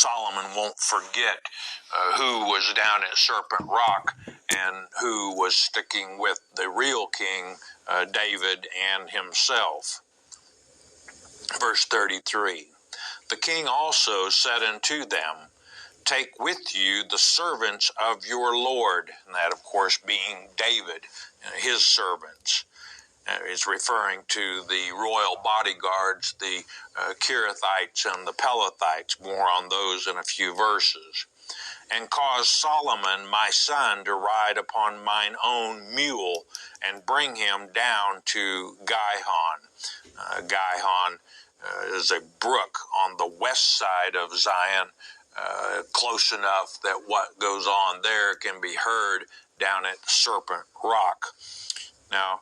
Solomon won't forget who was down at Serpent Rock and who was sticking with the real king, David, and himself. Verse 33, the king also said unto them, take with you the servants of your Lord, and that, of course, being David, his servants. Is referring to the royal bodyguards, the Kerethites and the Pelethites. More on those in a few verses. And cause Solomon my son to ride upon mine own mule, and bring him down to Gihon. Gihon is a brook on the west side of Zion, close enough that what goes on there can be heard down at Serpent Rock. Now,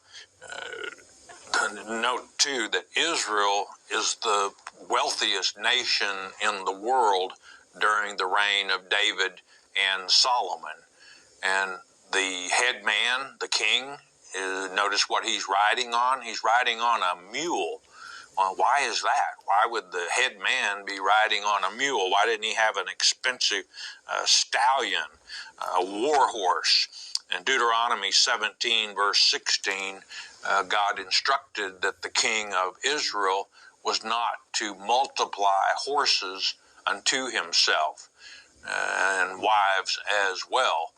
note, too, that Israel is the wealthiest nation in the world during the reign of David and Solomon. And the head man, the king, notice what he's riding on. He's riding on a mule. Well, why is that? Why would the head man be riding on a mule? Why didn't he have an expensive stallion, a war horse? In Deuteronomy 17, verse 16, God instructed that the king of Israel was not to multiply horses unto himself, and wives as well.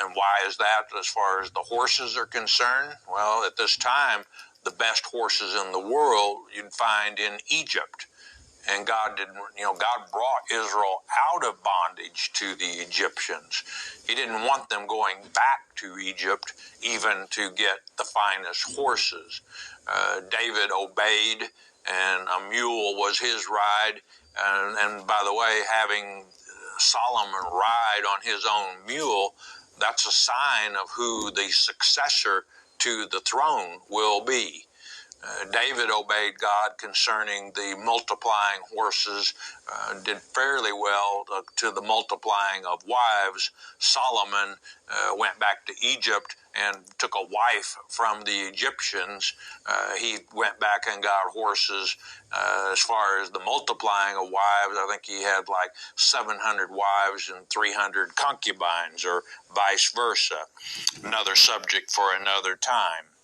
And why is that as far as the horses are concerned? Well, at this time, the best horses in the world you'd find in Egypt. And God brought Israel out of bondage to the Egyptians. He didn't want them going back to Egypt even to get the finest horses. David obeyed, and a mule was his ride. And by the way, having Solomon ride on his own mule, that's a sign of who the successor to the throne will be. David obeyed God concerning the multiplying horses, did fairly well to the multiplying of wives. Solomon went back to Egypt and took a wife from the Egyptians. He went back and got horses. As far as the multiplying of wives, I think he had like 700 wives and 300 concubines, or vice versa. Another subject for another time.